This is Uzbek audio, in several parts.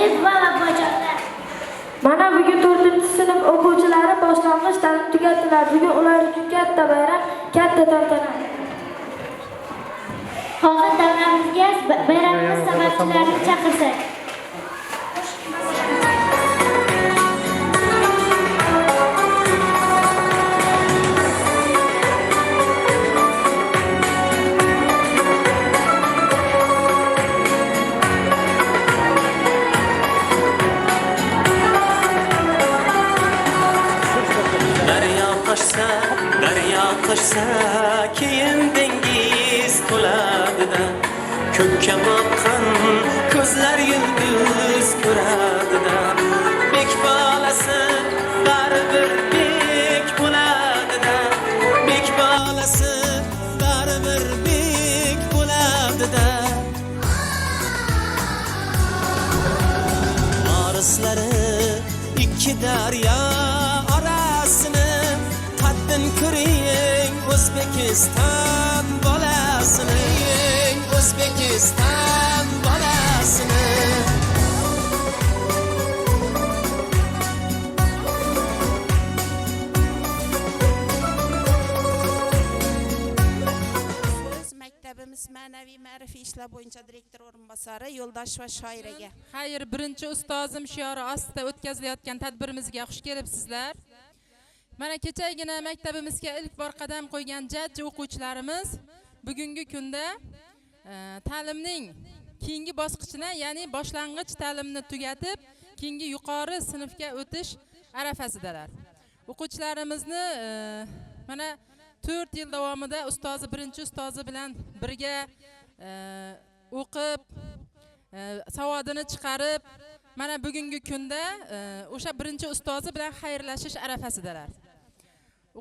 onajoningiz va abajonlar. Mana bugun 4-sinf o'quvchilari boshlang'ich ta'lim tugatdilar. Bugun ular uchun katta bayram, katta tantana. Hozir davramizga bayramimiz sababchilarini chaqirsak. Daryo toshsa keyin dengiz to'ladida, ko'kka boqqan ko'zlar yulduz ko'radida, bek bolasi baribir bek bo'ladida, bek bolasi baribir bek bo'ladida. Orislari ikki daryo orasini ko'ring O'zbekiston bolasini, O'zbekiston bolasini. Maktabimiz ma'naviy ma'rifiy ishlar bo'yicha direktor o'rinbosari Yo'ldosh va shoiraga. Xayr, birinchi ustozim shiori ostida o'tkazilayotgan tadbirimizga xush kelibsizlar. Mana kechagina maktabimizga ilk bor qadam qo'ygan jajji o'quvchilarimiz bugungi kunda ta'limning keyingi bosqichini, ya'ni boshlang'ich ta'limni tugatib, keyingi yuqori sinfga o'tish arafasidalar. O'quvchilarimizni mana 4 yil davomida ustozi, birinchi ustozi bilan birga o'qib, savodini chiqarib, mana bugungi kunda o'sha birinchi ustozi bilan xayrlashish arafasidalar.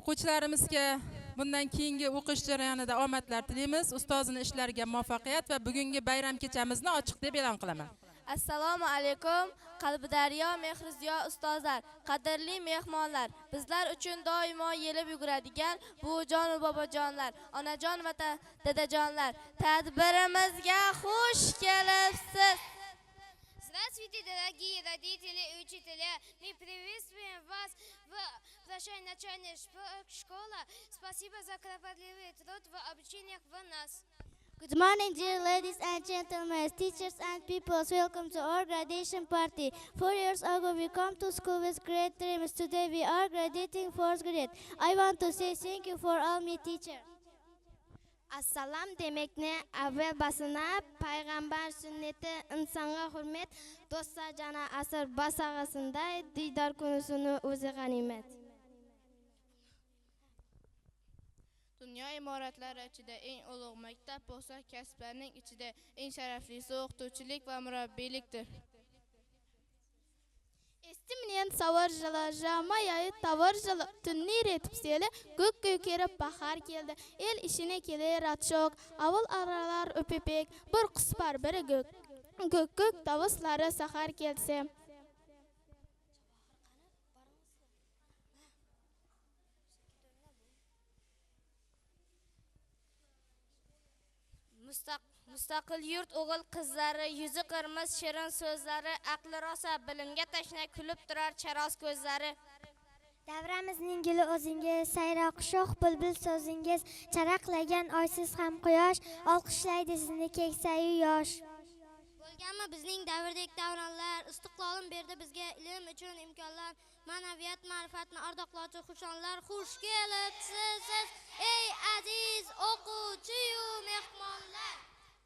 O'quvchilarimizga bundan keyingi o'qish jarayonida omadlar tilaymiz. Ustozining ishlariga muvaffaqiyat va bugungi bayram kechamizni ochiq deb e'lon qilaman. Assalomu alaykum, qalbi daryo, mehri ziyo ustozlar, qadrli mehmonlar, bizlar uchun doimo yelib yuguradigan buvijon va bobojonlar, onajon va dadajonlar, tadbirimizga xush kelibsiz. Здравствуйте, дорогие родители и учителя! Мы приветствуем вас в нашей начальной школе. Спасибо за кропотливый труд в обучениях в нас. Good morning, dear ladies and gentlemen, teachers and pupils. Welcome to our graduation party. 4 years ago, we come to school with great dreams. Today, we are graduating 4th grade. I want to say thank you for all my teachers. Assalom demekni avval basinab, payg'ambar sunnati, insonga hurmat, do'stlar jana asr basag'asinday diydor kunisini o'zi g'animat. Dunyo imoratlari ichida eng ulug' maktab bo'lsa, kasblarning ichida eng sharaflisi o'qituvchilik va murabbiylikdir. Estimliyan savarjalarja mayayı tavarjala tunni retipseli gök gökerip bahar geldi. El işine keler atşok, avul aralar öpepek, bir kuspar biri gök. Gök gök tavusları sahar gelse. Mustaqil yurt o'g'il qizlari, yuzi qirmiz shirin so'zlari, aqli rosa bilimga tashna kulib turar charos ko'zlari. Davramizning guli o'zingiz, sayroq sho'x bulbul so'zingiz, charaqlagan oysiz ham quyosh, olqishlaydi sizni keksayu yosh. Bo'lganmi bizning davrdek davronlar, istiqlolim berdi bizga ilm uchun imkonlar, ma'naviyat ma'rifatni ardoqlovchi xushonlar. Xush kelibsiz ey aziz o'quvchi-yu mehmonlar.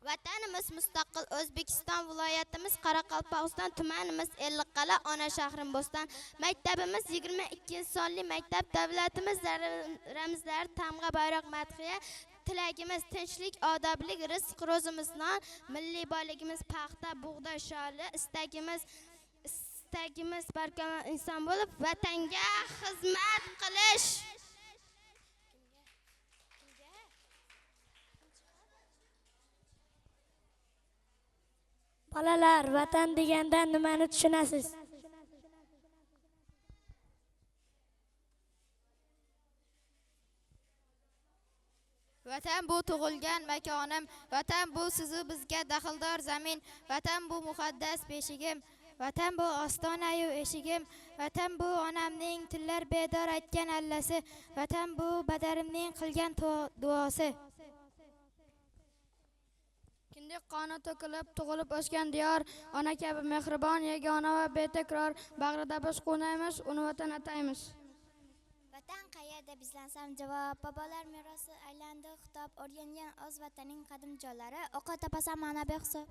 Vatanimiz mustaqil O'zbekiston, viloyatimiz Qoraqalpog'iston, tumanimiz Ellikqal'a, ona shahrim Bo'ston. Maktabimiz 22 sonli maktab, davlatimiz ramzlari tamg'a bayroq madhiya, tilagimiz tinchlik, odoblik, rizq ro'zimiz non, milliy boyligimiz paxta, bug'doy sholi, istagimiz barkamol inson bo'lib, vatanga xizmat qilish. Bolalar, vatan deganda nimani tushunasiz? Vatan bu tug'ilgan makonim, vatan bu sizu bizga daxldor zamin, vatan bu muqaddas beshigim, Vatan bu ostona-yu eshigim, vatan bu onamning tillar bedor aytgan allasi, vatan bu badarimning qilgan duosi. Kindik qoni to'kilib tug'ilib o'sgan diyor, ona kabi mehribon, yagona va betakror, bag'rida biz qo'naymiz, uni vatan ataymiz. Vatan qayerda bizlansam javob, babalar merosi aylandi xitob, o'rgangan o'z vataning qadim joylari, o'qi topasam mana behisob.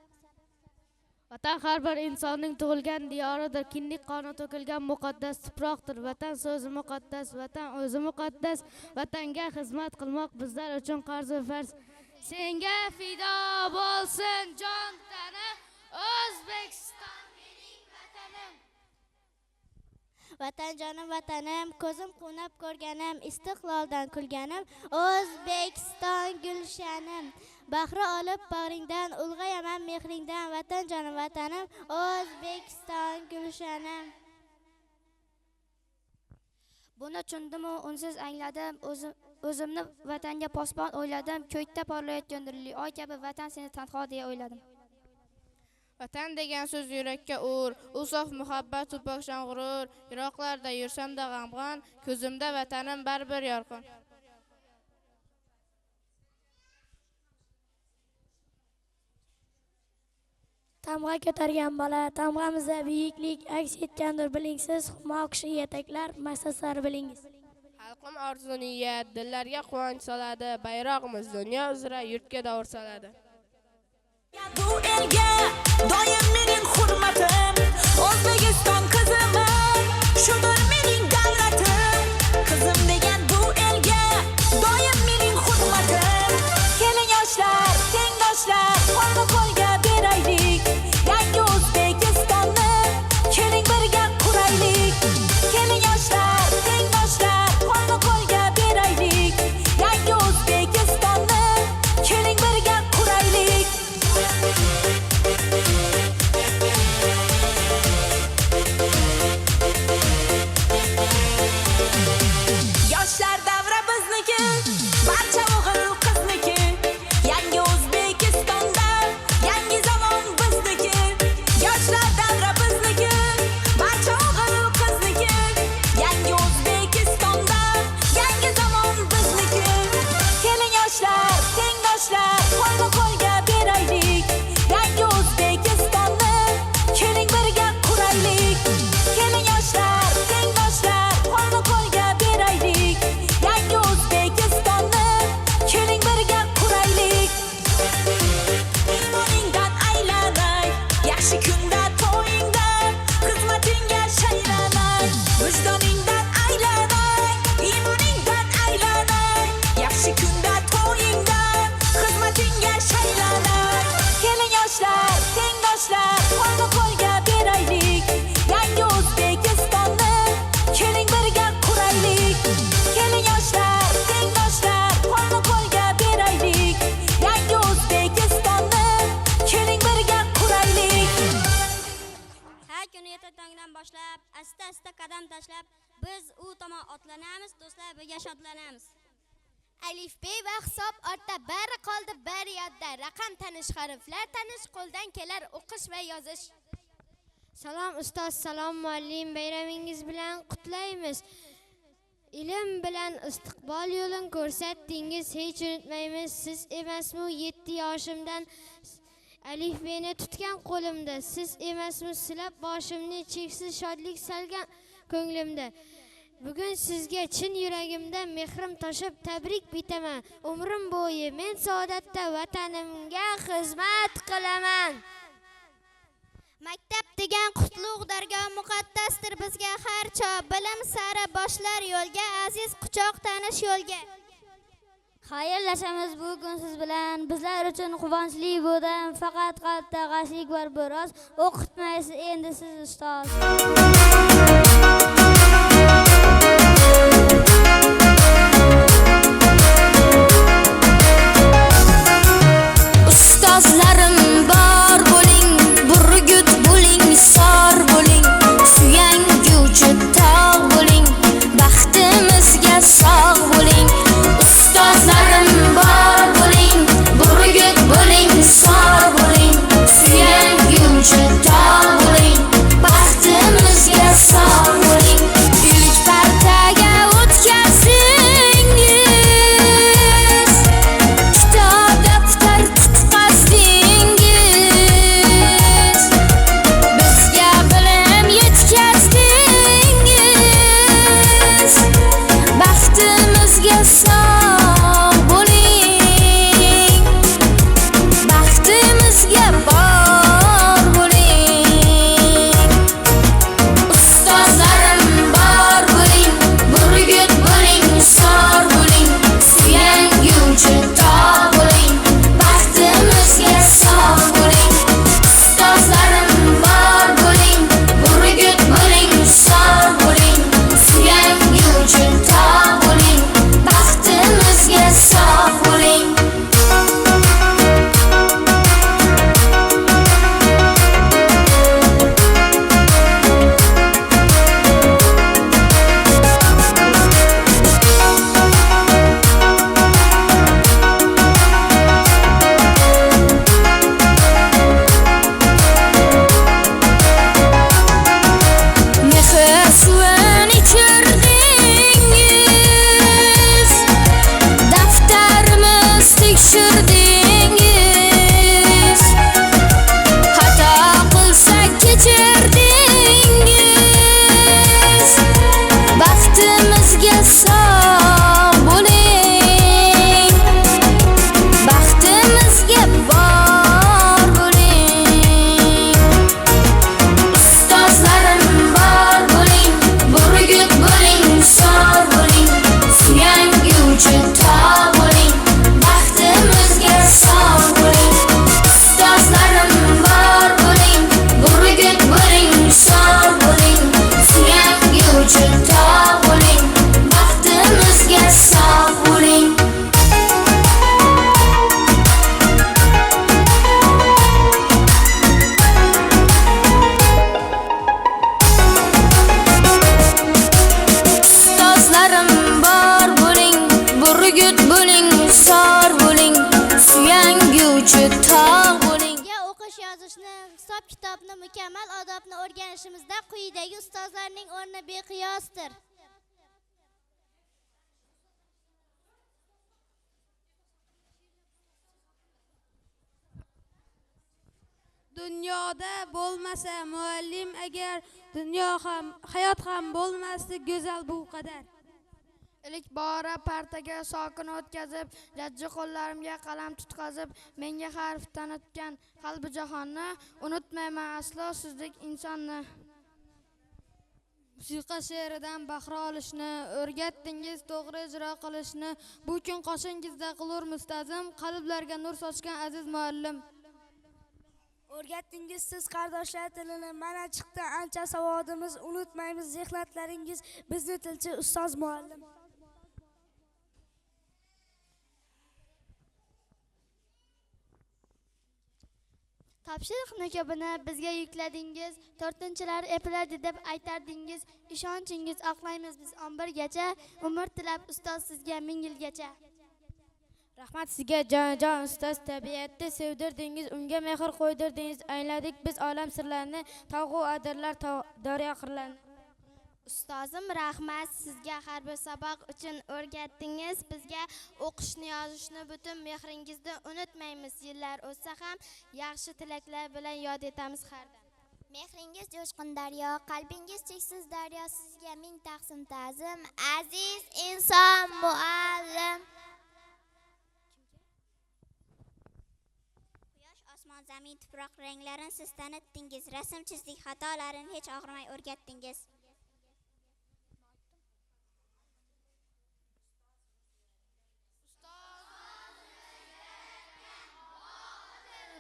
Vatan har bir insonning tug'ilgan diyoridir, kindik qoni to'kilgan muqaddas tuproqdir. Vatan so'zi muqaddas, vatan o'zi muqaddas, vatanga xizmat qilmoq bizlar uchun qarz va farz. Senga fido bo'lsin jon tanim, O'zbekiston mening vatanim. Vatan jonim vatanim, ko'zim qunab ko'rganim, istiqloldan kulganim, O'zbekiston gulshanim. Bahri olib bag'ringdan, ulg'ayaman mehringdan, vatan jonim vatanim, O'zbekiston gulshanim. Buni tushundim, unsiz angladim, o'zimni vatanga posbon o'yladim, ko'kda porlayotgan nurli oy kabi vatan seni tanho deya o'yladim. Vatan degan so'z yurakka ur, u sof muhabbat to'pokchan g'urur, yiroqlarda yursamda g'amg'on, ko'zimda vatanim baribir yorqin. Tamg'a ko'targan bola, tamg'amizda buyuklik aks etgandir bilingsiz, humo kishi yetaklar, maqsadlar bilingiz. Xalqim orzu niyat, dillarga quvonch soladi, bayrog'imiz dunyo uzra yurtga davr soladi. Bu elga doim mening hurmatim, O'zbekiston qiziman, shudir mening davlatim. Qizim degan bu elga doim mening hurmatim. Keling yoshlar, tengdoshlar, qo'lga beraylik, yangi O'zbekistonni keling birga quraylik. Keling yoshlar, tengdoshlar, qo'lga beraylik, yangi O'zbekistonni keling birga quraylik. Yoshlar davra bizniki, barcha o'g'il qizniki, yangi O'zbekistonda yangi zamon bizniki. Yoshlar davra bizniki, barcha o'g'il qizniki, yangi O'zbekistonda yangi zamon bizniki. Keling yoshlar, tengdoshlar, qo'lga beraylik, yangi O'zbekistonni keling birga quraylik. Keling yoshlar, tengdoshlar, qo'lga beraylik, yangi O'zbekistonni keling birga quraylik. Iymoningdan aylanay, yaxshi kunda to'yingda, xizmatingga shaylanay. Vijdoningdan aylanay, iymoningdan aylanay, yaxshi kunda to'yingda, xizmatingga shaylanay. Keling yoshlar, tengdoshlar, qo'lga beraylik, yangi O'zbekistonni keling birga quraylik. Keling yoshlar, tengdoshlar, qo'lga beraylik, yangi O'zbekistonni keling birga quraylik. Har kuni erta tongdan boshlab, asta-asta qadam tashlab, biz u tomon otlanamiz, do'stlar birga shodlanamiz. Alif B va hisob ortda, bari qoldi bari yodda. Raqam tanish, harflar tanish, qo'ldan kelar o'qish va yozish. Salom ustoz, salom muallim, bayramingiz bilan qutlaymiz. Ilm bilan istiqbol yo'lin ko'rsatdingiz, hech unutmaymiz. Siz emasmi 7 yoshimdan alif beni tutgan qo'limda, siz emasmi silab boshimni, cheksiz shodlik salgan ko'nglimda. Bugun sizga chin yuragimda mehrim toshib tabrik bitaman. Umrim bo'yi men saodatda vatanimga xizmat qilaman. Maktab degan qutlug' dargoh muqaddasdir bizga har choq. Bilim sari boshlar yo'lga, aziz quchoq tanish yo'lga. Xayrlashamiz bugun siz bilan. Bizlar uchun quvonchli bu dam, faqat qalbda g'ashlik bor biroz. O'qitmaysiz endi siz ustoz. Ustozlarim bor bo'ling, burgut bo'ling, sor bo'ling, suyanguvchi tog' bo'ling, baxtimizga sog' bo'ling. Ustozlarim bor bo'ling, burgut bo'ling, sor bo'ling, suyanguvchi tog' bo'ling, kitobni mukammal odobni o'rganishimizda quyidagi ustozlarning o'rni beqiyosdir. Dunyoda bo'lmasa muallim agar hayot ham bo'lmasdi go'zal bu qadar. İlk bora partaga sokin o'tkazib, jajji qo'llarimga qalam tutqazib, menga harf tanitgan qalbi jahonni unutmayman aslo sizdek insonni. Musiqa she'ridan bahra olishni o'rgatdingiz, to'g'ri ijro qilishni. Bu kun qoshingizda qilur mustazim, qalblarga nur sochgan aziz muallim. O'rgatdingiz siz qardoshlar tilini, mana chiqdi ancha savodimiz, unutmaymiz zehlatlaringiz, bizni tilchi ustoz muallim. Topshiriqni ko'pini bizga yukladingiz, 4-chilar epladi deb aytardingiz. Ishonchingiz oqlaymiz biz 11gacha, umr tilab ustoz sizga 1000 yilgacha. Rahmat sizga jon ustoz, tabiatni sevdirdingiz, unga mehr qo'ydirdingiz. Ayladik biz olam sirlarini, tog'u adirlar, daryo qirlarini. Ustozim rahmat sizga har bir saboq uchun o'rgatdingiz. Bizga o'qishni, yozishni butun mehringizni unutmaymiz. Yillar o'tsa ham yaxshi tilaklar bilan yod etamiz har dam. Mehringiz jo'shqin daryo, qalbingiz cheksiz daryo, sizga 1000 taqsim ta'zim, aziz inson muallim. Osmon, zamin, tuproq ranglarini siz tanitdingiz. Rasm chizdik, xatolarini hech og'rimay o'rgatdingiz.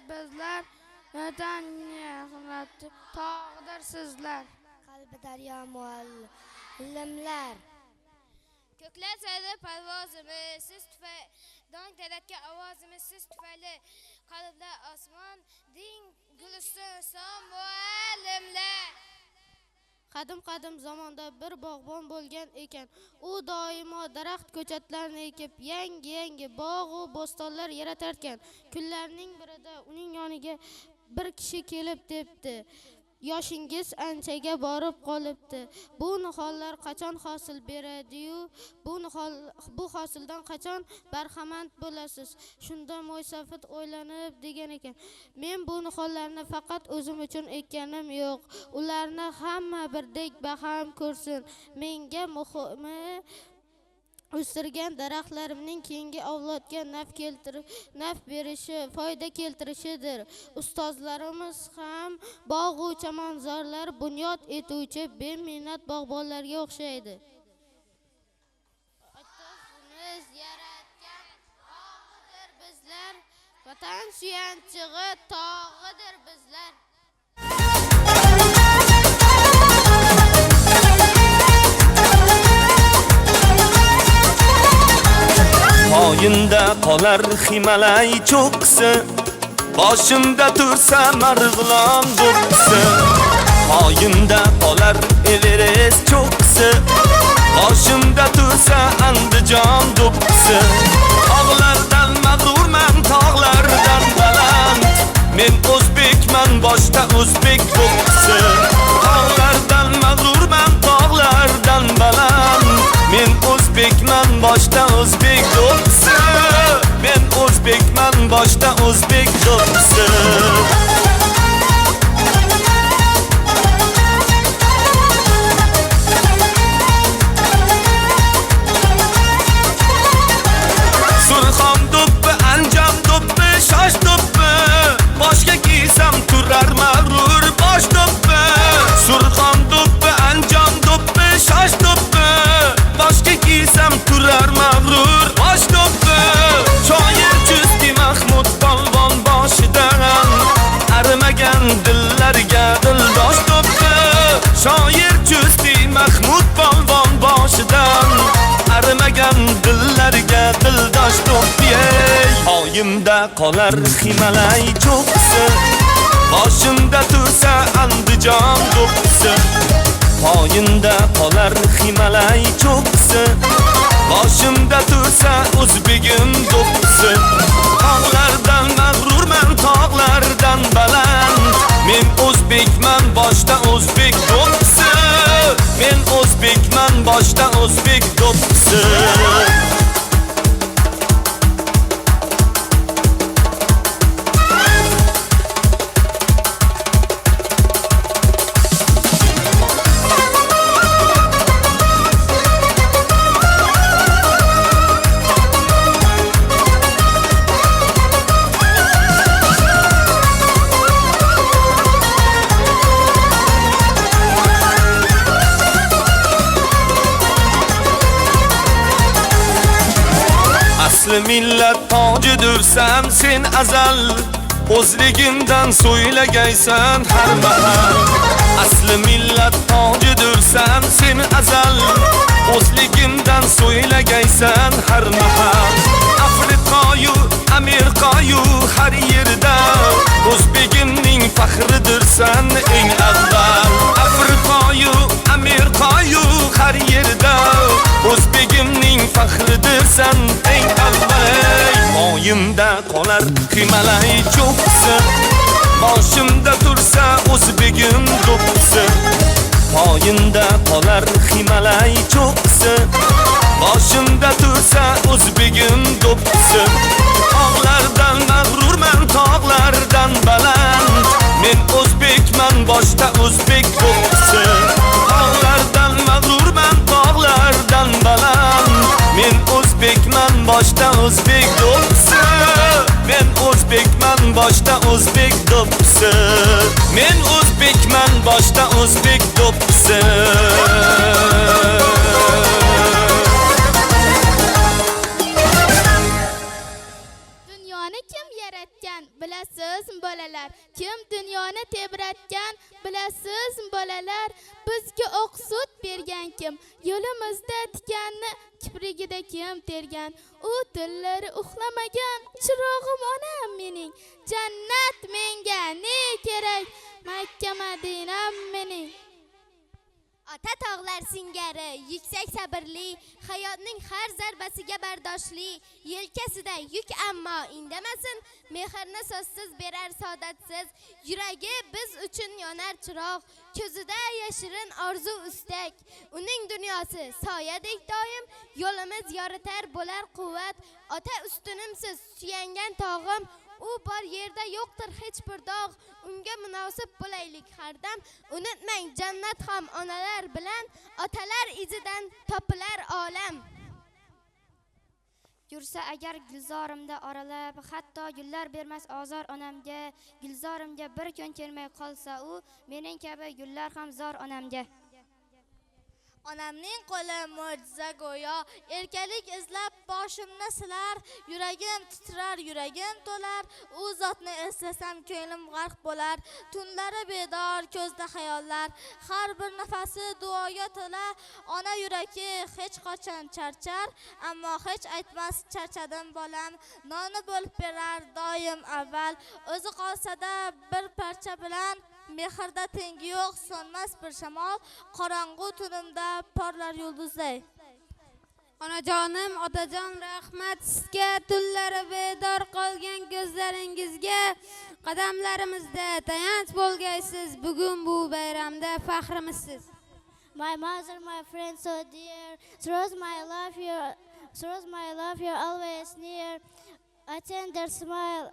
Bizlar taniqli tog'dir sizlar. Qalbi daryo muallimlar. Ko'klar sari parvozimiz siz tufayli, dong taratgan ovozimiz siz tufayli, qalblar osmon, ding guliston son muallimlar. Qadim zamonda bir bog'bon bo'lgan ekan. U doimo daraxt ko'chatlarni ekib, yangi bog' va bo'stonlar yaratarkan. Kunlarning birida uning yoniga bir kishi kelib debdi: "Yoshingiz anchaga borib qolibdi. Bu nihollar qachon hosil beradi-yu, bu hosildan qachon barhamand bo'lasiz?" Shunda Mo'ysafid o'ylanib degan ekan: "Men bu nihollarni faqat o'zim uchun ekkanim yo'q. Ularni hamma birdek baham ko'rsin. Menga muhimi o'stirgan daraxtlarimning keyingi avlodga naf berishi, foyda keltirishidir. Ustozlarimiz ham bog' va chamanzorlar bunyod etuvchi beminnat bog'bonlarga o'xshaydi. Otamiz yaratgan bog'idir bizlar, vatan suyanchig'i tog'idir bizlar." Poyinda qolar Himalay cho'qqisi, boshimda tursa Marg'ilon do'qqisi. Poyinda qolar Everest cho'qqisi, boshimda tursa Andijon do'qqisi. Tog'lardan mag'rurman, tog'lardan baland, men o'zbekman, boshda o'zbek do'qqisi. Tog'lardan mag'rurman, tog'lardan baland, men o'zbekman, boshda o'zbek do'qqisi. Men o'zbekman, boshda o'zbek do'qqisi. Surxon do'ppi, Anjom do'ppi, shosh do'ppi, boshga kiysam turar mag'rur bosh do'ppi. Surxon do'ppi, Anjom do'ppi, shosh do'ppi, boshga kiysam turar mag'rur bosh do'ppi. Shoir Chustki Mahmud polvon boshidan arimagan dillarga dildosh do'ppi. Shoir Chustki Mahmud polvon boshidan arimagan dillarga dildosh do'ppi. Oyimda qolar Himalay cho'qqisi, boshimda tursa Andijon do'qqisi. Poyinda qolar Himalay cho'qqisi, boshimda tursa o'zbegim do'qqisi. Tog'lardan mag'rurman, tog'lardan baland, Men o'zbekman, boshda o'zbek do'ppisi. Men o'zbekman, boshda o'zbek do'ppisi. Asli millat tojidirsan sen azal, o'zligingdan so'ylagaysan har mahal. Asli millat tojidirsan sen azal, o'zligingdan so'ylagaysan har mahal. Afriqayu, Amerikayu har yerda o'zbegimning faxridirsan eng avval. Afriqayu, Amerikayu har yerda o'zbegimning faxridirsan eng avval. Moyimda qolar Himalay cho'qqisi, boshimda tursa o'zbegim do'ppisi. Moyimda qolar Himalay cho'qqisi, boshimda tursa o'zbegim do'ppisi. Tog'lardan mag'rurman, tog'lardan baland, men o'zbekman, boshda o'zbek do'ppisi. Tog'lardan mag'rurman, tog'lardan baland, men o'zbekman, boshda o'zbek do'ppisi. Men o'zbekman, boshda o'zbek do'ppisi. Men o'zbekman, boshda o'zbek do'ppisi. Dunyoni kim yaratgan bilasiz bolalar? Kim dunyoni tebratgan bilasiz bolalar? Bizga oq sut bergan kim? Yo'limizda tikanni kiprigida kim tergan? U tillari uxlamagan chirog'im onam mening. Jannat menga ne kerak? Makka Madinam mening. Ota tog'lar singari, yuksak sabrli, hayotning har zarbasiga bardoshli, yelkasida yuk ammo indamasin, mehrni so'zsiz berar saodatsiz, yuragi biz uchun yonar chiroq, ko'zida yashirin orzu istak, uning dunyosi soyadek doim, yo'limiz yoritar bo'lar quvvat, ota ustunimsiz suyangan tog'im, u bor yerda yo'qdir hech bir dog', unga munosib bo'laylik har dam. Unutmang, jannat ham onalar bilan, otalar izidan topilar olam. Yursa agar gulzorimda oralab, hatto gullar bermas ozor onamga, gulzorimga bir kun kelmay qolsa u, mening kabi gullar ham zor onamga. Onamning qo'li mo'jiza go'yo, erkalik izlab boshimni silar, yuragim titrar, yuragim to'lar, u zotni eslasam ko'nglim g'arq bo'lar, tunlari bedor, ko'zda xayollar, har bir nafasi duoga to'la, ona yuragi hech qachon charchar, ammo hech aytmas charchadim bolam, noni bo'lib berar doim avval, o'zi qolsada bir parcha bilan, mehrda tengi yo'q, so'nmas bir shamol, qorong'u tunimda porlar yulduzday. Onajonim, otajon rahmat sizga, tunlari bedor qolgan ko'zlaringizga, qadamlarimizda tayanch bo'lgaysiz, bugun bu bayramda faxrimizsiz. My mother, my friend so dear, throws my love you're always near. A tender smile,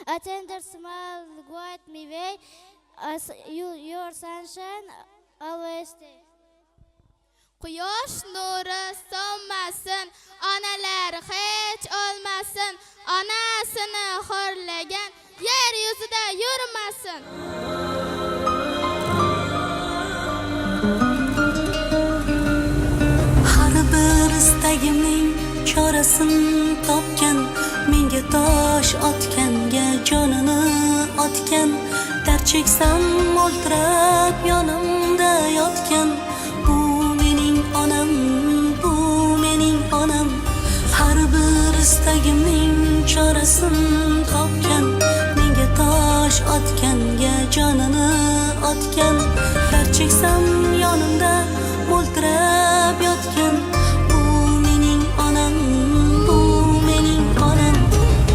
a tender smile guide me way, as your sunshine always stay. Quyosh nuri so'nmasin, onalar hech o'lmasin, onasini xo'rlagan yer yuzida yurmasin. Har bir istagimning chorasini topgan, menga tosh otganga jonini otgan, dard cheksam mo'ltirab yonimda yotgan, bu mening onam, bu mening onam. Har bir istagimning chorasini topgan, menga tosh otganga jonini otgan, dard cheksam yonimda mo'ltirab yotgan, bu mening onam, bu mening onam.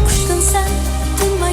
Qushdan sal tinmay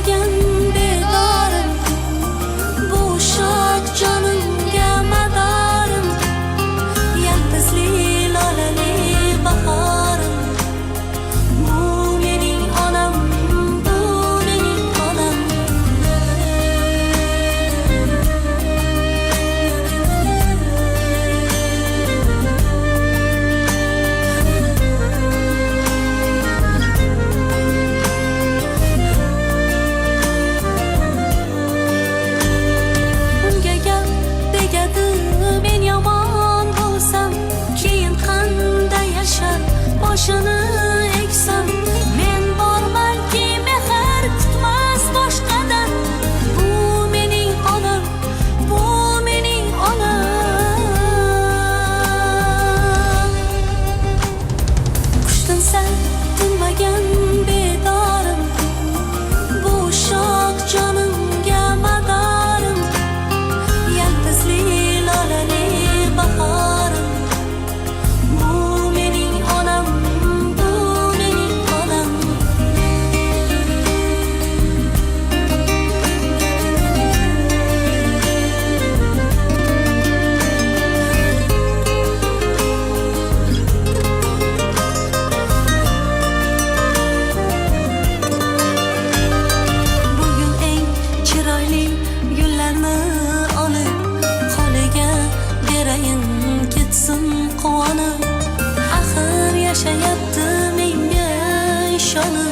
nishoni.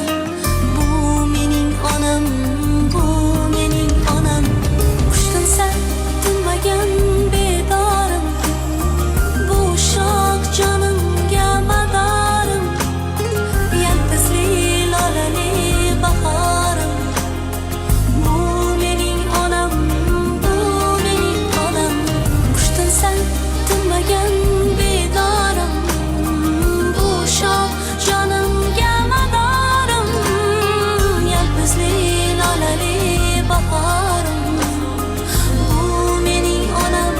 Bu mening onam, bu mening onam. Qushdan san tinmagan bedorim, bu shoh jonimga madorim. Yalpizli lolali bahorim. Bu mening onam, bu mening onam. Qushdan san tinmagan bedorim, bu shoh jonimga madorim. Yalpizli lolali bahorim. Bu mening onam.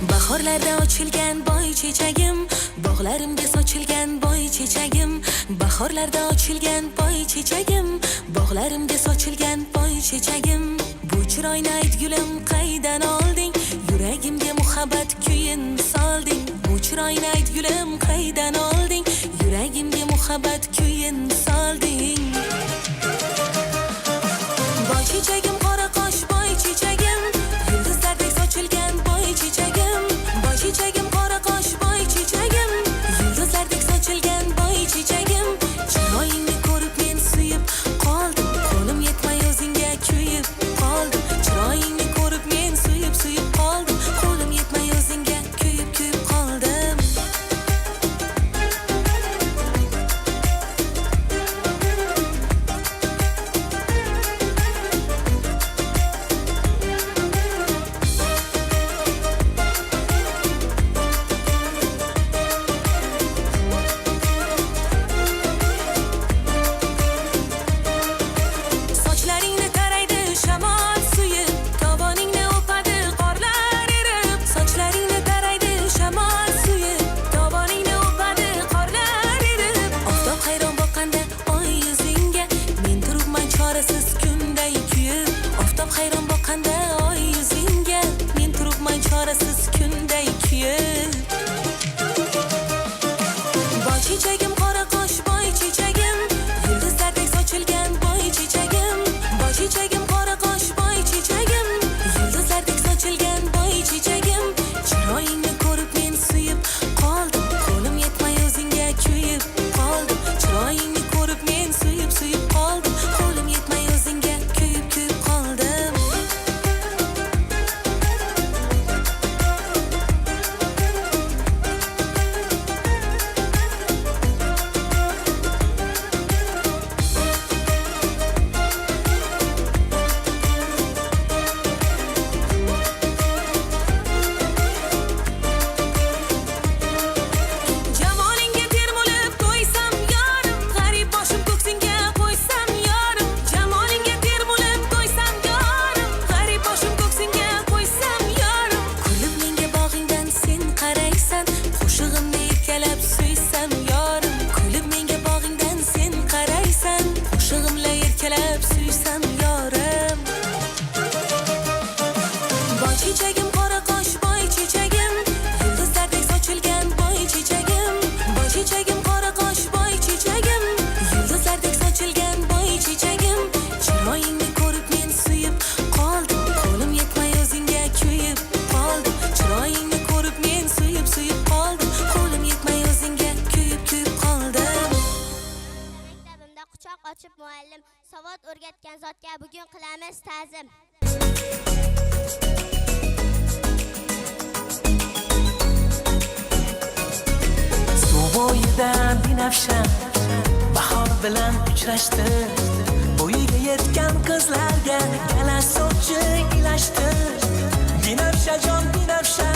Bahorlarda ochilgan boy chechagim, bog'larimga sochilgan boy chechagim. Bahorlarda ochilgan boy chechagim, bog'larimga sochilgan boy chechagim. Bu chiroyni aytgulim qaydan olding? Yuragimga muhabbat kuyin solding. Bu chiroyni aytgulim qaydan olding? Yuragimga muhabbat kuyin solding. Boy chechagim qora qosh boy chechagim, yulduzlardek sochilgan boy chechagim. Boy chechagim qora qosh boy chechagim, yulduzlardek sochilgan boy chechagim. Chiroyingni ko'rib men suyib qoldim, qo'lim yetmay o'zingga kuyib qoldim. Chiroyingni ko'rib men suyib qoldim, qo'lim yetmay o'zingga kuyib qoldim. Sochlaringni taraydi shamol suyib, toboningni o'padi qorlar erib. Sochlaringni taraydi shamol suyib, toboningni o'padi qorlar erib. Oftob hayron boqqanda oy yuzingga, men turibman chorasiz kunday kuyib. Oftob hayron boqqanda oy yuzingga, men turibman chorasiz kunday kuyib. Boy chechagim qora qosh boy chechagim, yulduzlardek sochilgan boy chechagim. Boy chechagim qora qosh boy chechagim, yulduzlardek sochilgan boy chechagim. Chiroyingni ko'rib men suyib qoldim, qo'lim yetmay o'zingga kuyib qoldim. Chiroyingni ko'rib men suyib qoldim, qo'lim yetmay o'zingga kuyib qoldim. Jamolingga termulib qo'ysam yorim, g'arib boshim ko'ksingga qo'ysam yorim. Jamolingga termulib qo'ysam yorim, g'arib boshim ko'ksingga qo'ysam yorim. Kulib menga bog'ingdan sen qaraysan, qo'shig'imni erkalab suysam yorim. Kulib menga bog'ingdan sen qaraysan, qo'shig'imla erkalab suysam yorim. Boy chechagim qora qosh boy chechagim, yulduzlardek sochilgan boy chechagim. Boy chechagim qora qosh boy chechagim, yulduzlardek sochilgan boy chechagim. Chiroyingni ko'rib men suyib qoldim, qo'lim yetmay o'zingga kuyib qoldim. Chiroyingni ko'rib men suyib qoldim, qo'lim yetmay o'zingga kuyib qoldim. Maktabimda quchoq ochib muallim savod o'rgatgan zotga bugun qilamiz ta'zim. Suv bo'yida binafsha bahor bilan uchrashdi. Bo'yiga yetgan qizlarga gala sochi ilashdi. Binafshajon binafsha,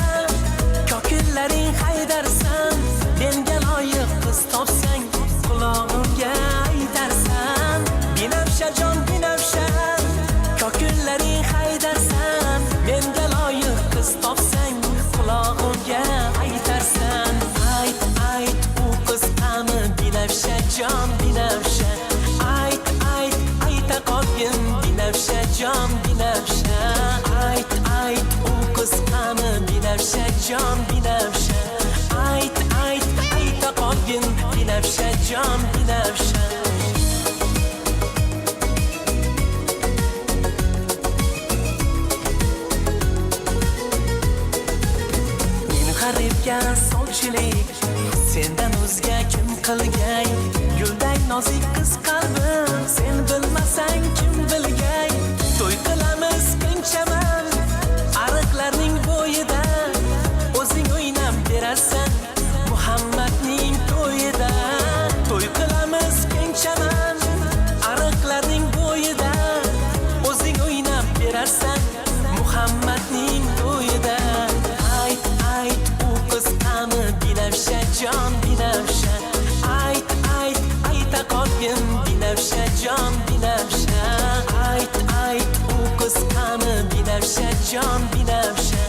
kokillaring haydarsan. Menga loyiq qiz topsang, qulog'imga aytarsan. Binafshajon binafsha, kokillaring haydarsan. Menga loyiq qiz topsang, qulog'imga aytarsan. Ayt u qiz qami binafshajon binafsha. jon binafsha. Meni g'aribga solchilik, sendan o'zga kim qilgay? Gulday nozik qiz qalbim, sen bilmasang kim bilgay? To'y qilamiz kengchaman, ariqlarning bo'yida, o'zing o'ynab berasan Muhammadning to'yida. To'y qilamiz kengchaman, ariqlarning bo'yida, o'zing o'ynab berasan Muhammadning to'yida. Ayt, ayt, u qiz qani binafsha jon binafsha. Ayt, ayt, ayta qolgin binafsha jon binafsha. Ayt, ayt, u qiz qani binafsha jon binafsha.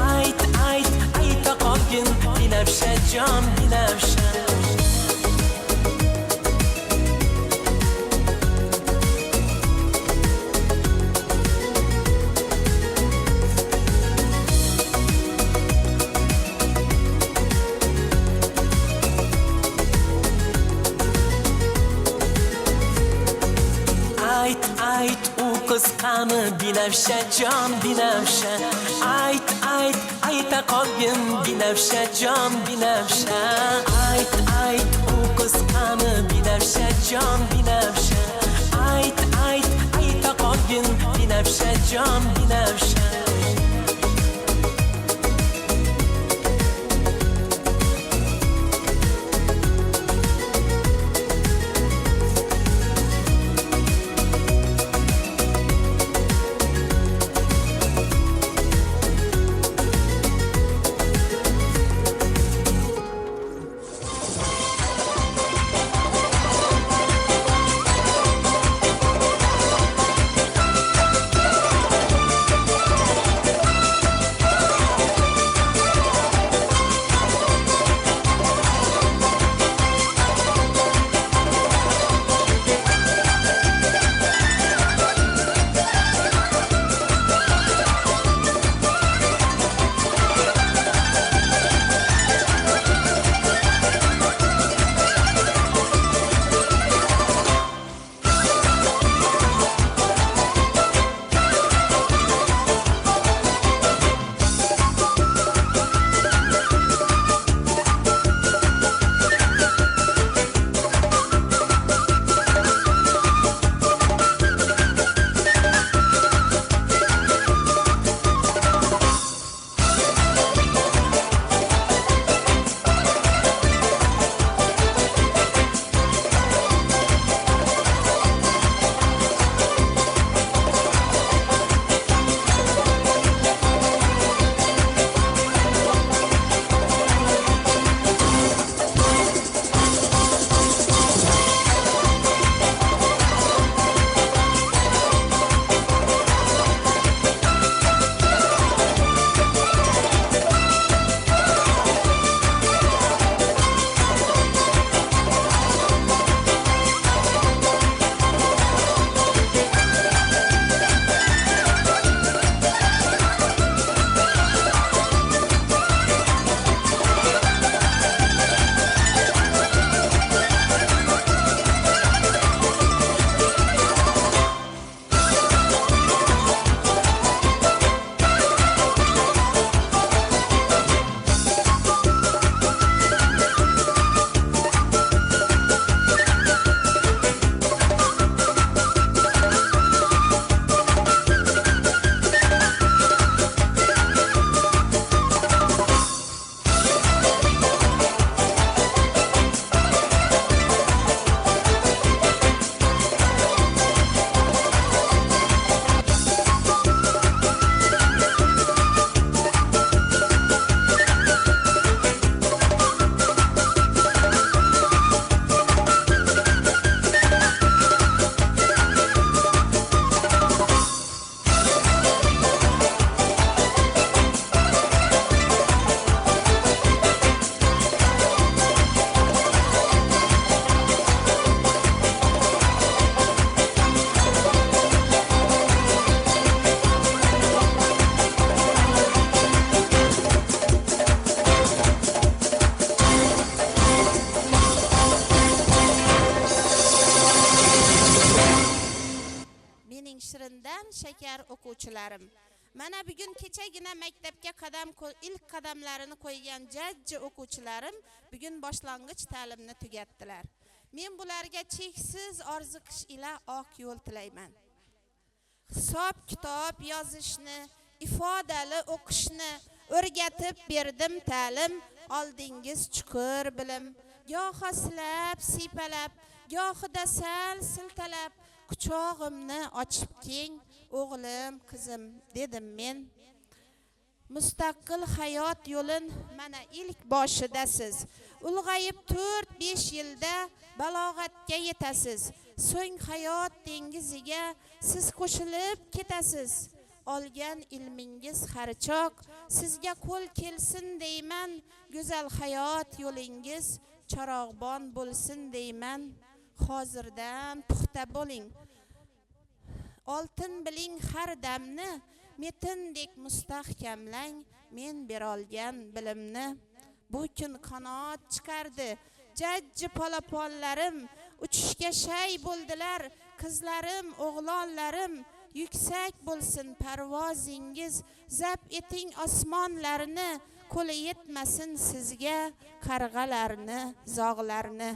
Ayt, ayt, ayta qolgin binafsha jon binafsha. Ayt, ayt, u qiz qani binafsha jon binafsha. Ayt, ayt, ayta qolgin binafsha jon binafsha. Ayt, ayt, u qiz qani binafsha jon binafsha. Ayt, ayt, ayta qolgin binafsha jon binafsha. askar o'quvchilarim. Mana bugun kechagina maktabga ilk qadamlarini qo'ygan jajji o'quvchilarim bugun boshlang'ich ta'limni tugatdilar. Men bularga cheksiz orziqish ila oq yo'l tilayman. Hisob kitob yozishni, ifodali o'qishni o'rgatib berdim ta'lim, oldingiz chuqur bilim. Goho silab, siypalab, gohida sal siltalab, quchog'imni ochib keng, o'g'lim, qizim dedim men. Mustaqil hayot yo'lin mana ilk boshidasiz. Ulg'ayib 4-5 yilda balog'atga yetasiz. So'ng hayot dengiziga siz qo'shilib ketasiz. Olgan ilmingiz xarchoq, sizga qo'l kelsin deyman. Go'zal hayot yo'lingiz charog'bon bo'lsin deyman. Hozirdan puxta bo'ling. Oltin biling har damni, metindek mustahkamlang men berolgan bilimni. Bu kun qanot chiqardi jajji polaponlarim, uchishga shay bo'ldilar qizlarim, o'g'lonlarim. Yuksak bo'lsin parvozingiz, zabt eting osmonlarni, qo'li yetmasin sizga qarg'alarni, zog'larni.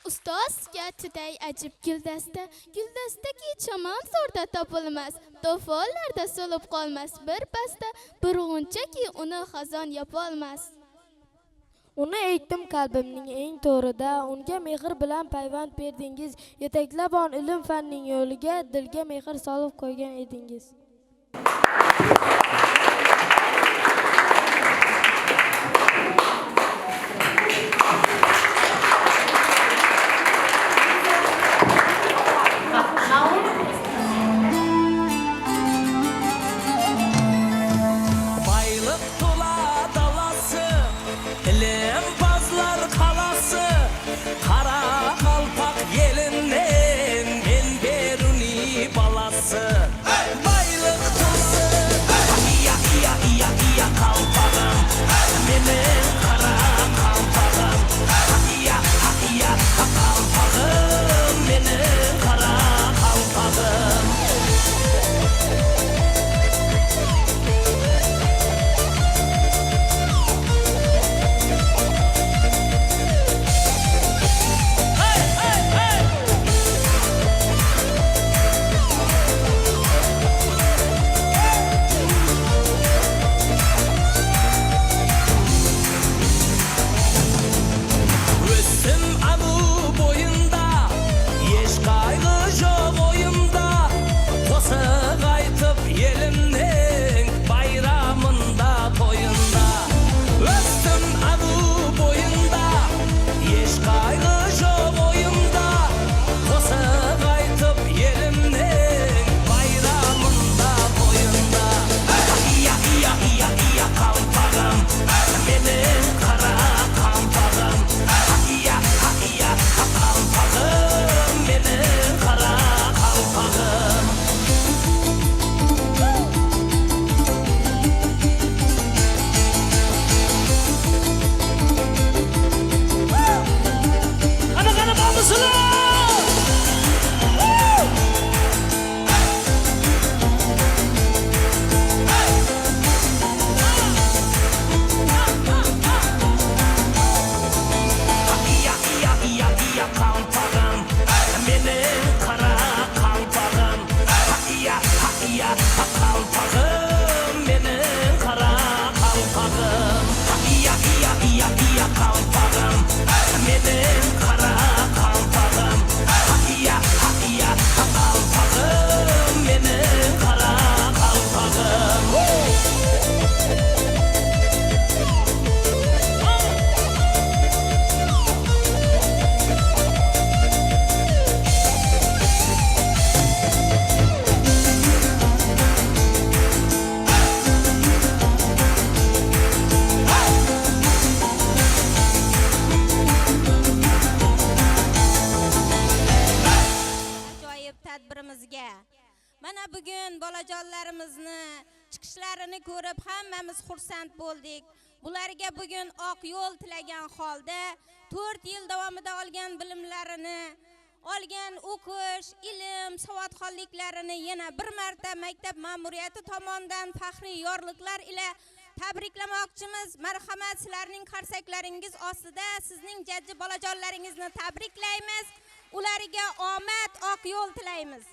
Ustozga chiday ajib guldasta, guldastaki chamam zo'rda topilmas, to'follarda so'lib qolmas bir pasta, burg'unchaki uni xazon yopolmas. Uni aytdim qalbimning eng to'rida, unga mehr bilan payvand berdingiz, yetaklab on ilm fanning yo'liga, dilga mehr solib qo'ygan edingiz. Mana bugun bolajonlarimizni chiqishlarini ko'rib hammamiz xursand bo'ldik. Bularga bugun oq yo'l tilagan holda 4 yil davomida olgan bilimlarini olgan o'qish, ilm, savodxonliklarini yana bir marta maktab ma'muriyati tomonidan faxriy yorliqlar ila tabriklamoqchimiz. Marhamat, sizlarning qarsaklaringiz ostida sizning jajji bolajonlaringizni tabriklaymiz. Ularga omad, oq yo'l tilaymiz.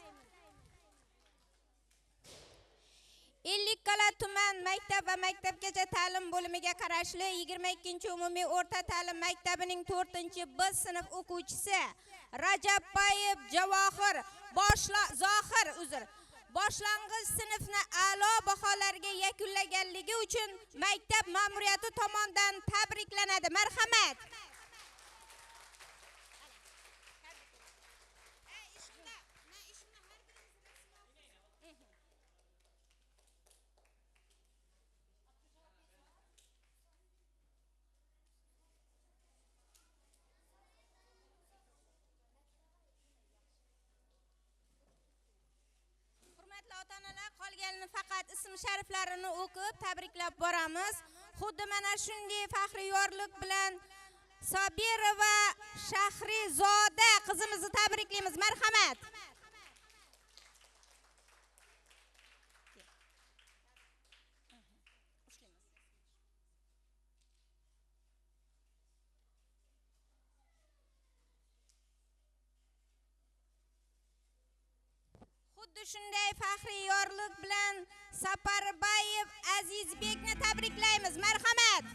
Ellikqal'a tuman maktab va maktabgacha ta'lim bo'limiga qarashli 22-umumiy o'rta ta'lim maktabining 4-B sinf o'quvchisi Rajabbayev Javohir boshlang'ich sinfni a'lo baholarga yakunlaganligi uchun maktab ma'muriyati tomonidan tabriklanadi. Marhamat. Ota-onalar, qolganini faqat ism shariflarini o'qib tabriklab boramiz. Xuddi mana shunday faxriy yorliq bilan Sobirova Shahrizoda qizimizni tabriklaymiz. Marhamat. Xuddi shunday faxriy yorliq bilan Saparbayev Azizbekni tabriklaymiz. Marhamat.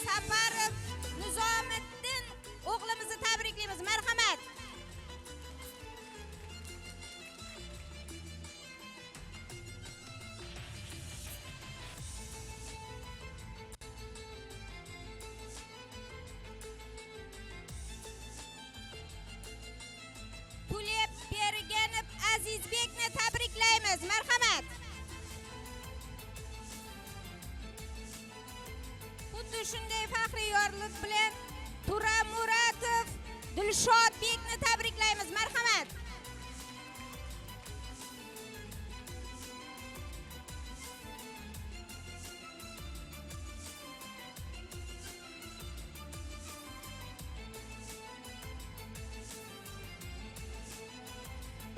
Saparov Nizomiddin o'g'limizni tabriklaymiz. Marhamat. Puleb Bergenov Azizbekni tabriklaymiz. Marhamat. Xuddi shunday faxriy yorliq bilan Turamuratov Dilshodbekni tabriklaymiz. Marhamat.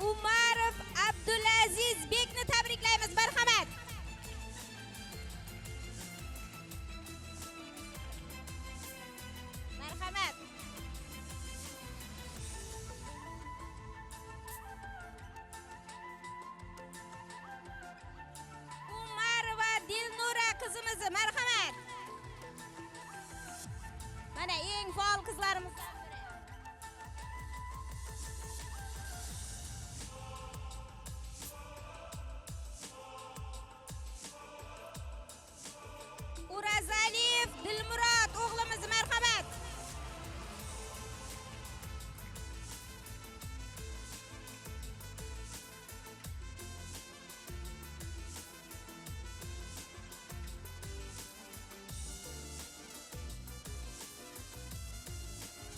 Umarov Abdulazizbekni tabriklaymiz. Marhamat. Marhamat. Umarova Dilnura qizimiz. Marhamat. Mana eng faol qizlarimiz. Urazaliyev Dilmurod o'g'limiz. Marhamat.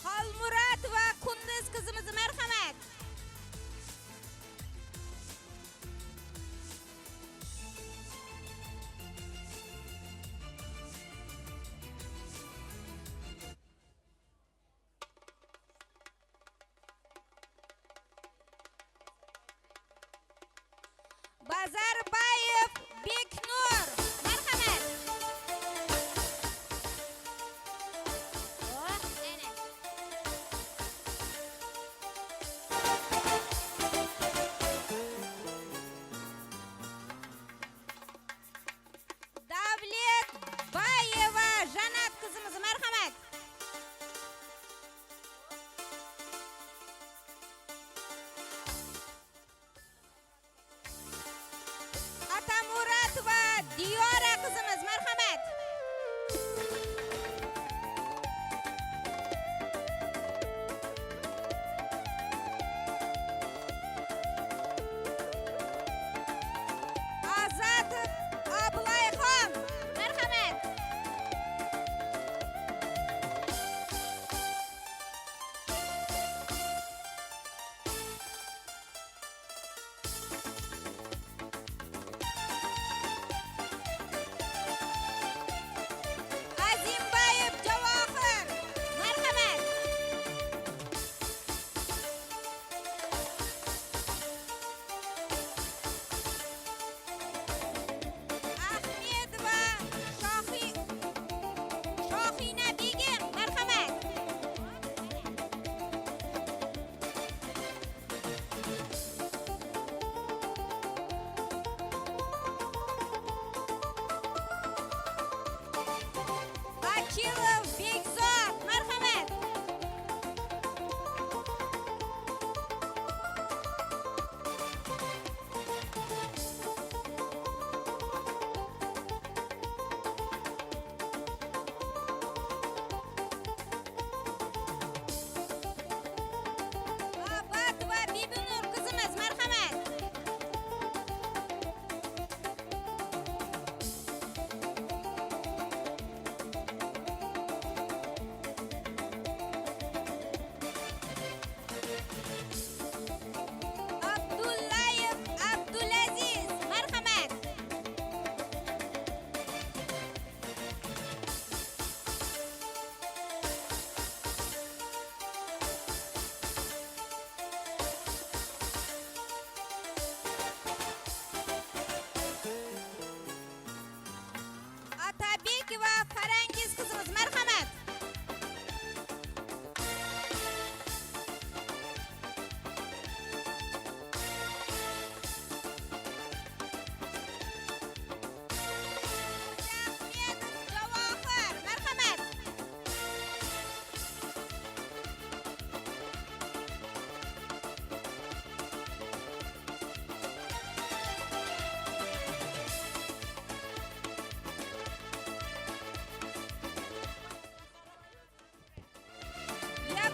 Xolmurat va Kunduz qizimiz. Marhamat. Bazarbayev Beknur. Marhamat. Davlet Bayeva Janat qizimiz. Marhamat. Atamuratova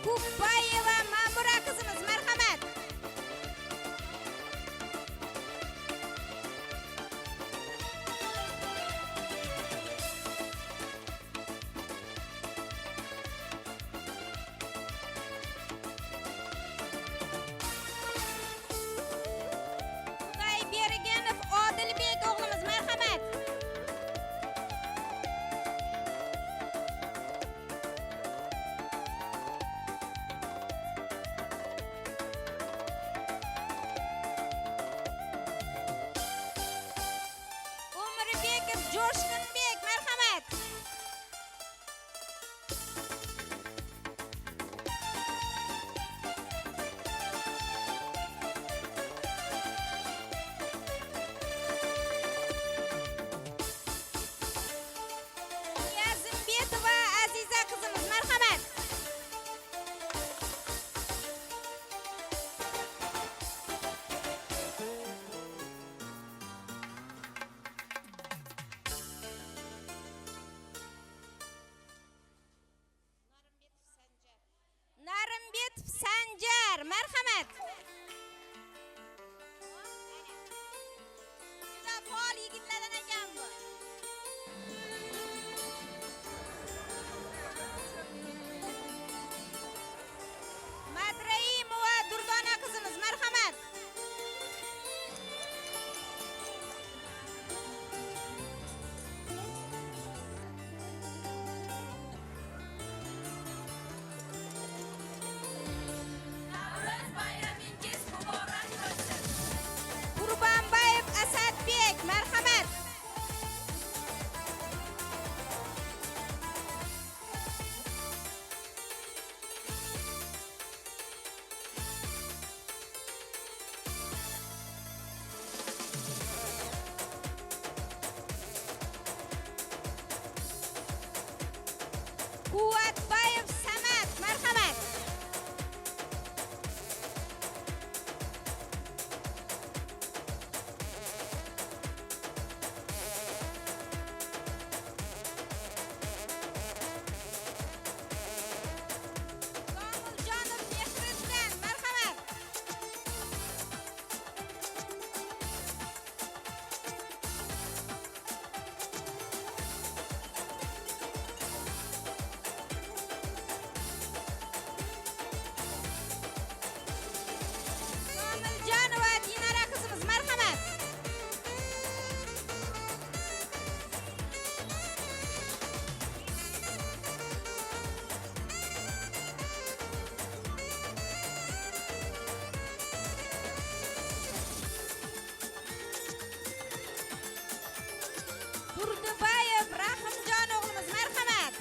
Yakubbayeva Ma'mura qizimiz, marhamat. Xudoybergenov Odilbek o'g'limiz, marhamat. Umrbekov Jo'shqinbek, marhamat. Niyozimbetova Aziza qizimiz, marhamat. Narimbetov Sanjar, marhamat. Juda faol yigitlardan ekan bu. Madraimova Durdona qizimiz, marhamat. Qurbonbayev Asadbek, marhamat. Quvvatbayev Samad, marhamat. Komiljonov Mehriddin, marhamat. Komiljonova Dinara qizimiz, marhamat. Turdubayev Rahimjon o'g'limiz, marhamat.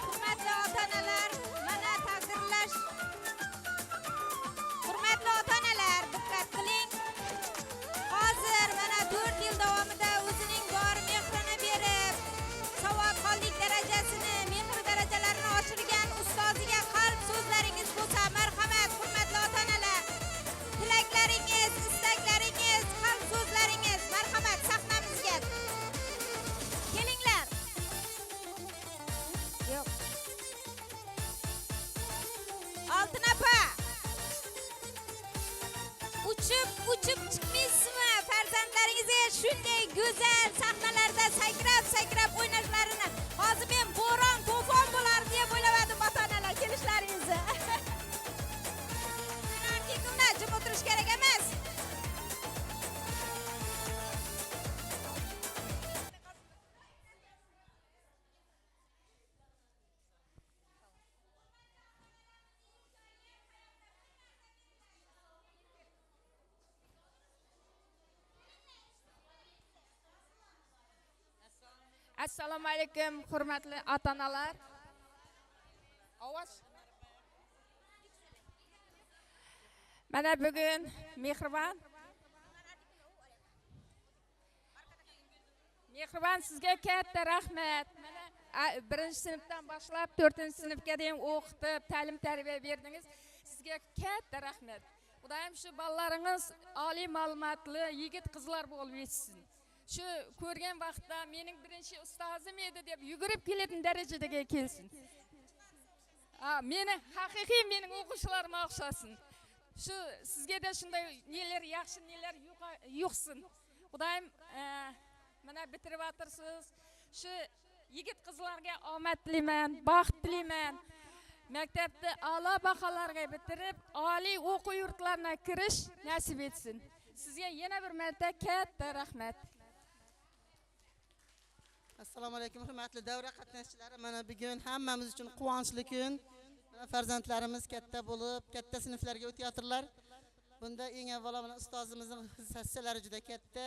Hurmatli ota-onalar, mana taqdirlash. Hurmatli ota-onalar, diqqat qiling. Hozir mana 4 yil davomida o'zining bor mehrini berib, savodxonlik darajasini, mehr darajalarini oshirgan ustoziga qalb so'zlaringiz bo'lsa, marhamat, hurmatli ota-onalar. Tilaklaringiz, istaklaringiz, qalb so'zlaringiz, marhamat, sahnamizga. Kelinglar. Yo'q. Oltin opa. Uchib chiqmaysizmi? Farzandlaringizga shunday go'zal sahnalarda sakrab o'ynashlarini. Hozir men bo'ron, to'fon bo'lar deb o'ylamadim ota-onalar kelishlaringizni. Antiqlar jim o'tirish kerak emas. Assalomu alaykum, hurmatli ota-onalar. Ovoz. Mana bugun Mehribon sizga katta rahmat. Mana birinchi sinfdan boshlab 4-sinfga deyim o'qitib, ta'lim-tarbiya berdingiz. Sizga katta rahmat. Xudoyim shu bolalaringiz oliy ma'lumotli yigit qizlar bo'lib yetsin. Shu ko'rgan vaqtda mening birinchi ustozim edi deb yugurib keladigan darajadagi kelsin. Meni haqiqiy mening o'quvchilarimga o'xshasin. Shu sizga shunday nelar yaxshi, nelar yo'qsin. Xudoyim mana bitirib o'tirsiz. Shu yigit qizlarga omad tilayman, baxt tilayman. Maktabda a'lo baholarga bitirib, oliy o'quv yurtlarına kirish nasib etsin. Sizga yana bir marta katta rahmat. Assalomu alaykum hurmatli davra qatnashchilari. Mana bugun hammamiz uchun quvonchli kun. Farzandlarimiz katta bo'lib, katta sinflarga o'tayotganlar. Bunda eng avvalo mana ustozimizning hissalari juda katta.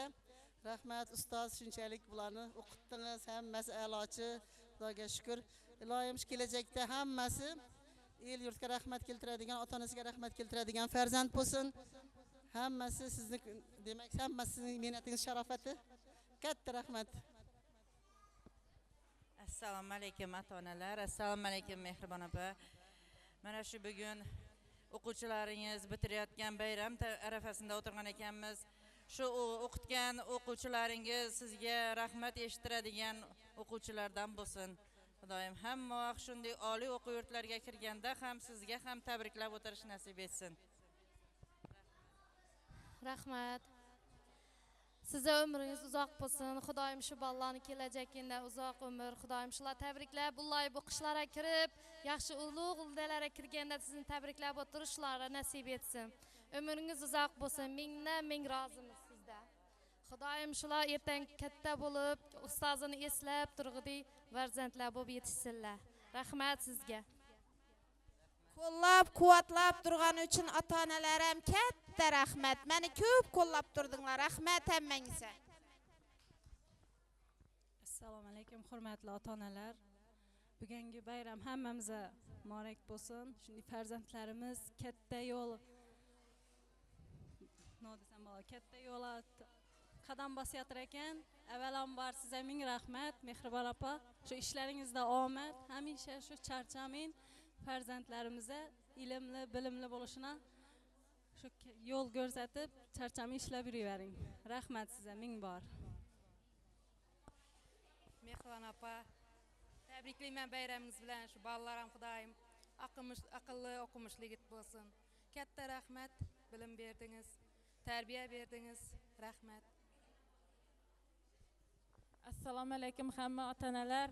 Rahmat ustoz, shunchalik bularni o'qitdingiz, hammasi a'lochi. Xudoga shukr. Ilohim kelajakda hammasi el yurtga rahmat keltiradigan, ota-onasiga rahmat keltiradigan farzand bo'lsin. Hammasi sizni, demak, hammasi sizning mehnatingiz sharofati. Katta rahmat. Assalomu alaykum ota-onalar, assalomu alaykum mehribon opa. Mana shu bugun o'quvchilaringiz bitirayotgan bayram arafasida o'tirgan ekanmiz. Shu o'qitgan o'quvchilaringiz sizga rahmat eshittiradigan o'quvchilardan bo'lsin. Xudoyim hamma vaqt shunday oliy o'quv yurtlariga kirganda ham sizga ham tabriklab o'tirish nasib etsin. Rahmat. Sizga umringiz uzoq bo'lsin. Xudoyim shu bolalarni kelajakda uzoq umr, Xudoyim shular tabriklab, bullay bu qishlarga kirib, yaxshi ulug' uldalarga kirganda sizni tabriklab o'tirishlarga nasib etsin. Umringiz uzoq bo'lsin. Ming rozimiz sizda. Xudoyim shular ertaga katta bo'lib, ustozini eslab turg'idi farzandlar bo'lib yetishsinlar. Rahmat sizga. Qo'llab, quvvatlab turgani uchun ota-onalarim katta rahmat. Meni ko'p qo'llab turdinglar. Rahmat hammangizga. Assalomu alaykum hurmatli ota-onalar. Bugungi bayram hammamizga muborak bo'lsin. Shunday farzandlarimiz katta yo'l katta yo'lga qadam bosyapti ekan. Avvalambor sizga ming rahmat, mehribon opa. Shu ishlaringizda omad, hamisha shu charchamin farzandlarimizga ilmli, bilimli bo'lishini shu yo'l ko'rsatib, charchamay ishlab yuravering. Rahmat sizga ming bor. Mehribon opa, tabriklayman bayramingiz bilan. Shu bolalarim Xudoyim aqlli, o'qimishli yigit bo'lsin. Katta rahmat, bilim berdingiz, tarbiya berdingiz. Rahmat. Assalomu alaykum hamma ota-onalar,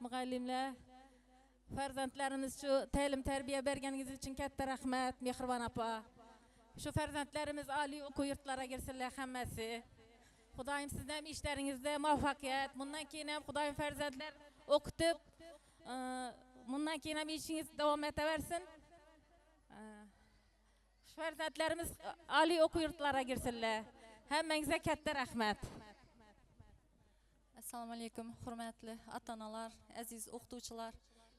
muallimlar. Farzandlarimiz shu ta'lim tarbiya berganingiz uchun katta rahmat, mehribon opa. Shu farzandlarimiz oliy o'quv yurtlariga kirsinlar hammasi. Xudoyim sizdan ishlaringizda muvaffaqiyat. Bundan keyin ham Xudoyim farzandlar o'qitib, bundan keyin ham ishingiz davom etaversin. Shu farzandlarimiz oliy o'quv yurtlariga kirsinlar. Hammangizga katta rahmat. Assalomu alaykum hurmatli ota-onalar, aziz o'qituvchilar.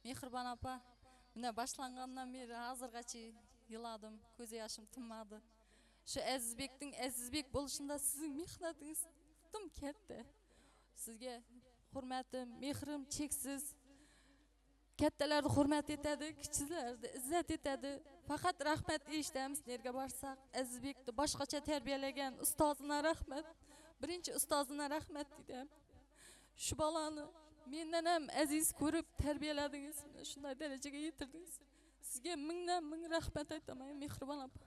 Mehribon opa, bunda boshlangandan beri hozirgacha yiladim, ko'z yoshim tinmadi. Shu Azizbek bo'lishida sizning mehnatingiz tum katta. Sizga hurmatim, mehrim cheksiz. Kattalarni hurmat etadi, kichiklarni izzat etadi. Faqat rahmat eshitamiz nerga borsak. Azizbekni boshqacha tarbiyalagan ustozina rahmat. Birinchi ustozina rahmat dedim. Shu bolani mendan ham aziz ko'rib tarbiyaladingiz, shunday darajaga yetirdingiz. Sizga mingdan ming rahmat aytaman, mehribon opa.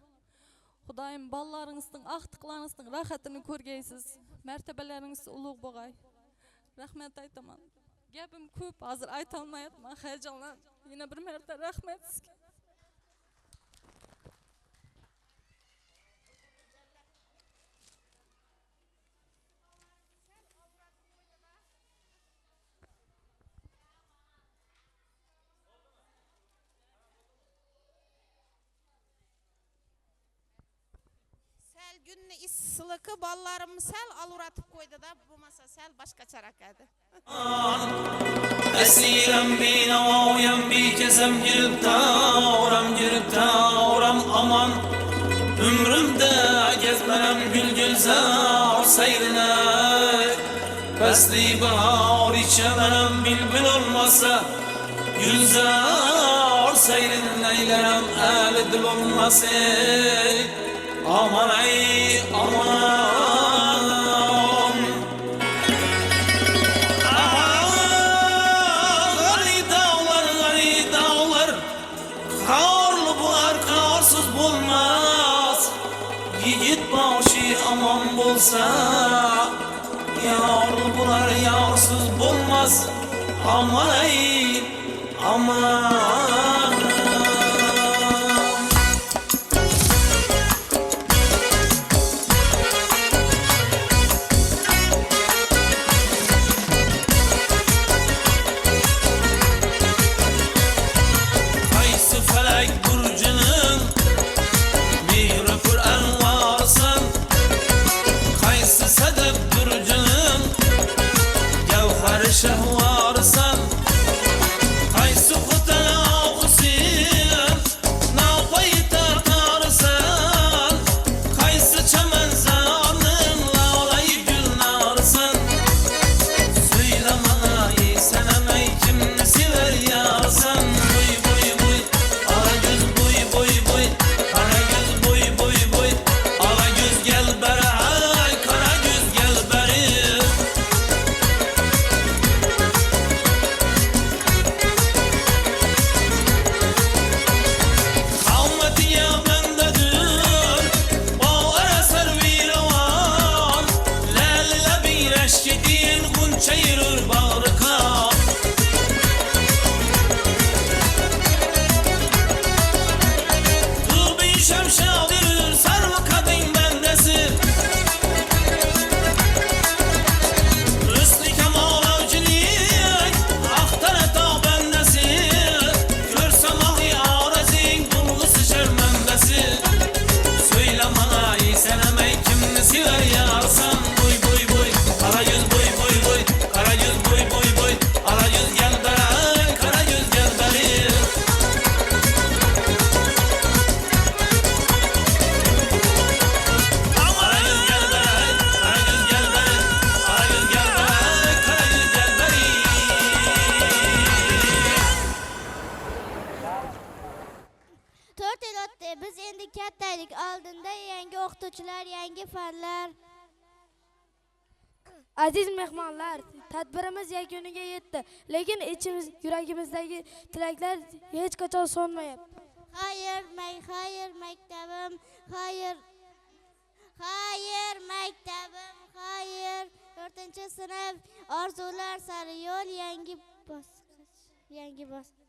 Xudoyim bolalaringizning, aqtiqlaringizning rohatini ko'rgaysiz. Martabalaringiz ulug' bo'lg'ay. Rahmat aytaman. Gapim ko'p, hozir ayta olmayapman, hayajonlanib. Yana bir marta rahmat sizga. Günni issılıkı ballarımı sel aluratıb koydu da bu masa sel başka çarak edi. Esirem binavayem bir kezem girip tağuram aman. Ömrümde gezmerem gülzar seyrine. Besli bahar içemenem bil bülbül olmasa Gülzar seyrin eylerim eli dil olmasa Aman ey aman Gari dağlar Karlı bular karsız bulmaz Yiğit başı aman bulsa Yarlı bular yarsız bulmaz Aman ey aman Kaysı felek burcunun Mihri Kur'an varsın Kaysı sedef burcunun Gevher şehvarsın Kaysı kutana okusun Nafayı tartarsın Kaysı çemen zanın Lavlayı gül narsın Söyle bana ey senem ey kimni sever yarsın Buy buy buy Ala göz buy buy buy Kara göz buy buy buy Ala göz gel beri ay Kara göz gel beri Kavmeti ya bendedir Bağlar eser viran Lale bir eşkidin Gunça yürür bağrıka Tuğbi şemşadir Sarı kadın bendesi Hüsnü kemal avcılık Aktar eta bendesi Görsem ahi arezin Dulgusu şermendesi Söyle bana ey senem ey kimni sever yarsan Buy buy buy Kara yüz buy buy buy Kara yüz buy buy buy Ala yüz gel beri Kara yüz gel beri Kara yüz gel beri Kara yüz gel beri Kara yüz gel beri Kara yüz gel beri To'rt yil o'tdi. Biz endi kattaylik. Oldinda yangi o'qituvchilar, yangi fanlar. Aziz mehmonlar, tadbirimiz yakuniga yetdi. Lekin yuragimizdagi tilaklar hech qachon so'nmayapti. Xayr maktabim, xayr maktabim, xayr 4-sinf orzular sari yo'l yangi bosqich.